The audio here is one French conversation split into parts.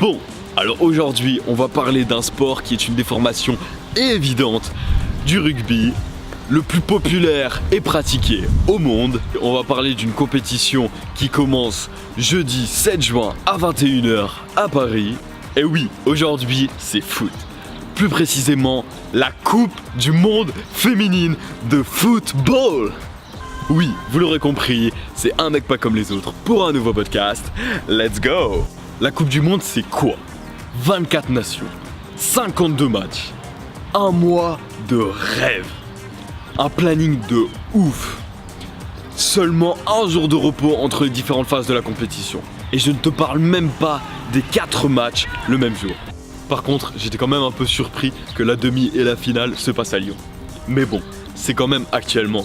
Bon, alors aujourd'hui, on va parler d'un sport qui est une déformation évidente du rugby, le plus populaire et pratiqué au monde. On va parler d'une compétition qui commence jeudi 7 juin à 21 h à Paris. Et oui, aujourd'hui, c'est foot. Plus précisément, la Coupe du Monde féminine de football. Oui, vous l'aurez compris, c'est un mec pas comme les autres pour un nouveau podcast. Let's go! La Coupe du Monde, c'est quoi? 24 nations, 52 matchs, un mois de rêve, un planning de ouf, seulement un jour de repos entre les différentes phases de la compétition. Et je ne te parle même pas des 4 matchs le même jour. Par contre, j'étais quand même un peu surpris que la demi et la finale se passent à Lyon. Mais bon, c'est quand même actuellement,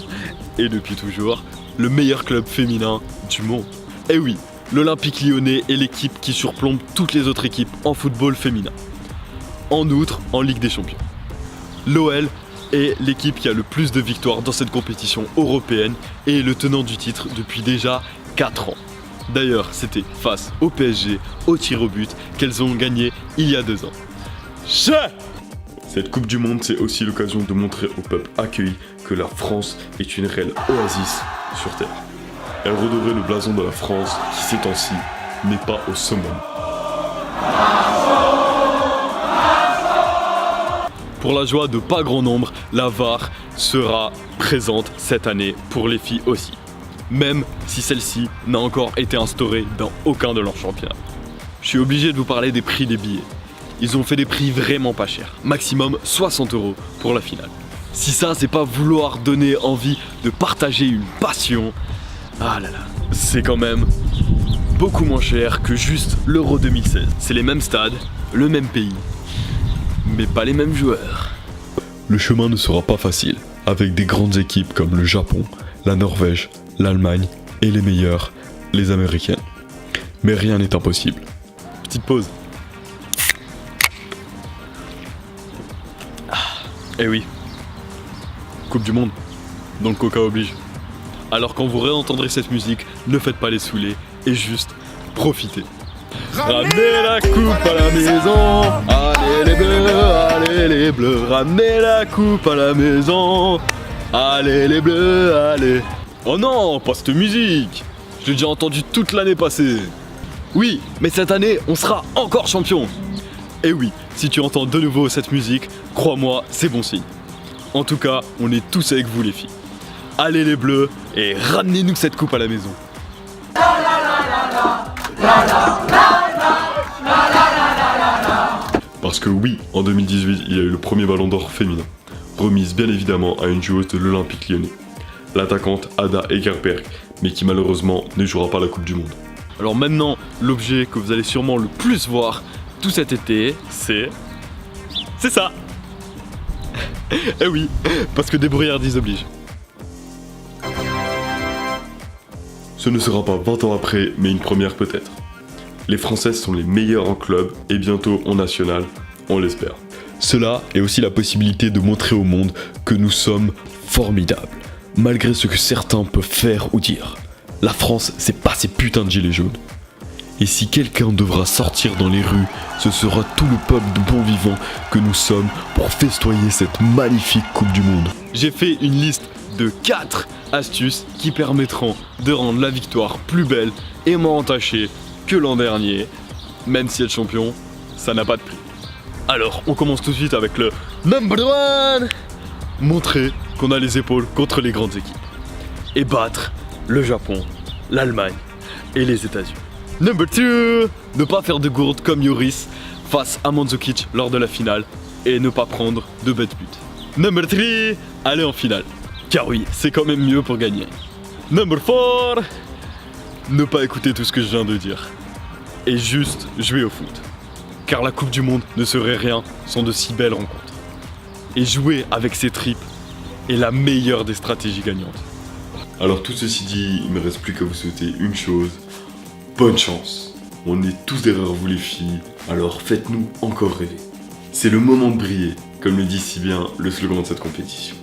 et depuis toujours, le meilleur club féminin du monde. Et oui, l'Olympique Lyonnais est l'équipe qui surplombe toutes les autres équipes en football féminin. En outre, en Ligue des Champions. L'OL est l'équipe qui a le plus de victoires dans cette compétition européenne et est le tenant du titre depuis déjà 4 ans. D'ailleurs, c'était face au PSG, au tir au but, qu'elles ont gagné il y a 2 ans. Cette Coupe du Monde, c'est aussi l'occasion de montrer au peuple accueilli que la France est une réelle oasis sur Terre. Elle redorait le blason de la France qui, ces temps-ci, n'est pas au summum. Pour la joie de pas grand nombre, la VAR sera présente cette année pour les filles aussi. Même si celle-ci n'a encore été instaurée dans aucun de leurs championnats. Je suis obligé de vous parler des prix des billets. Ils ont fait des prix vraiment pas chers, maximum 60 € pour la finale. Si ça c'est pas vouloir donner envie de partager une passion, ah là là, c'est quand même beaucoup moins cher que juste l'Euro 2016. C'est les mêmes stades, le même pays, mais pas les mêmes joueurs. Le chemin ne sera pas facile, avec des grandes équipes comme le Japon, la Norvège, l'Allemagne et les meilleures, les Américaines. Mais rien n'est impossible. Petite pause. Eh oui, Coupe du Monde, donc Coca oblige. Alors quand vous réentendrez cette musique, ne faites pas les saouler et juste profitez. Ramenez la coupe à la maison, allez les bleus, allez les bleus. Ramenez la coupe à la maison, allez les bleus, allez. Oh non, pas cette musique, je l'ai déjà entendu toute l'année passée. Oui, mais cette année, on sera encore champion. Et oui, si tu entends de nouveau cette musique, crois-moi, c'est bon signe. En tout cas, on est tous avec vous les filles. Allez les bleus et ramenez-nous cette coupe à la maison. Parce que oui, en 2018, il y a eu le premier ballon d'or féminin, remise bien évidemment à une joueuse de l'Olympique Lyonnais, l'attaquante Ada Egerberg, mais qui malheureusement ne jouera pas la Coupe du Monde. Alors maintenant, l'objet que vous allez sûrement le plus voir tout cet été, c'est ça. Eh oui, parce que débrouillardise oblige. Ce ne sera pas 20 ans après, mais une première peut-être. Les Françaises sont les meilleures en club et bientôt en national, on l'espère. Cela est aussi la possibilité de montrer au monde que nous sommes formidables, malgré ce que certains peuvent faire ou dire. La France, c'est pas ces putains de gilets jaunes. Et si quelqu'un devra sortir dans les rues, ce sera tout le peuple de bons vivants que nous sommes pour festoyer cette magnifique Coupe du Monde. J'ai fait une liste de 4 astuces qui permettront de rendre la victoire plus belle et moins entachée que l'an dernier. Même si être champion, ça n'a pas de prix. Alors, on commence tout de suite avec le number 1. Montrer qu'on a les épaules contre les grandes équipes. Et battre le Japon, l'Allemagne et les États-Unis. Number 2, ne pas faire de gourde comme Yoris face à Mandzukic lors de la finale et ne pas prendre de bêtes buts. Number 3, aller en finale. Car oui, c'est quand même mieux pour gagner. Number 4, ne pas écouter tout ce que je viens de dire. Et juste jouer au foot. Car la Coupe du Monde ne serait rien sans de si belles rencontres. Et jouer avec ses tripes est la meilleure des stratégies gagnantes. Alors tout ceci dit, il ne me reste plus qu'à vous souhaiter une chose. Bonne chance. On est tous derrière vous les filles, alors faites-nous encore rêver. C'est le moment de briller, comme le dit si bien le slogan de cette compétition.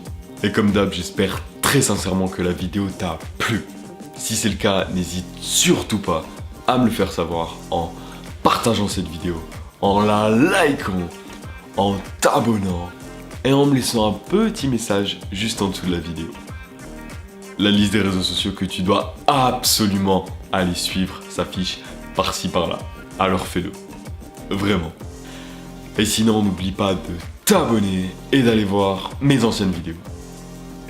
Et comme d'hab, j'espère très sincèrement que la vidéo t'a plu. Si c'est le cas, n'hésite surtout pas à me le faire savoir en partageant partageant cette vidéo, en la likant, en t'abonnant et en me laissant un petit message juste en dessous de la vidéo. La liste des réseaux sociaux que tu dois absolument aller suivre s'affiche par-ci par-là. Alors fais-le. Vraiment. Et sinon, n'oublie pas de t'abonner et d'aller voir mes anciennes vidéos.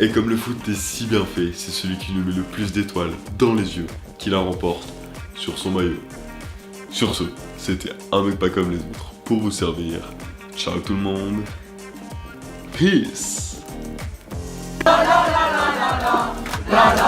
Et comme le foot est si bien fait, c'est celui qui nous met le plus d'étoiles dans les yeux qui la remporte sur son maillot. Sur ce, c'était un mec pas comme les autres pour vous servir. Ciao tout le monde. Peace. La la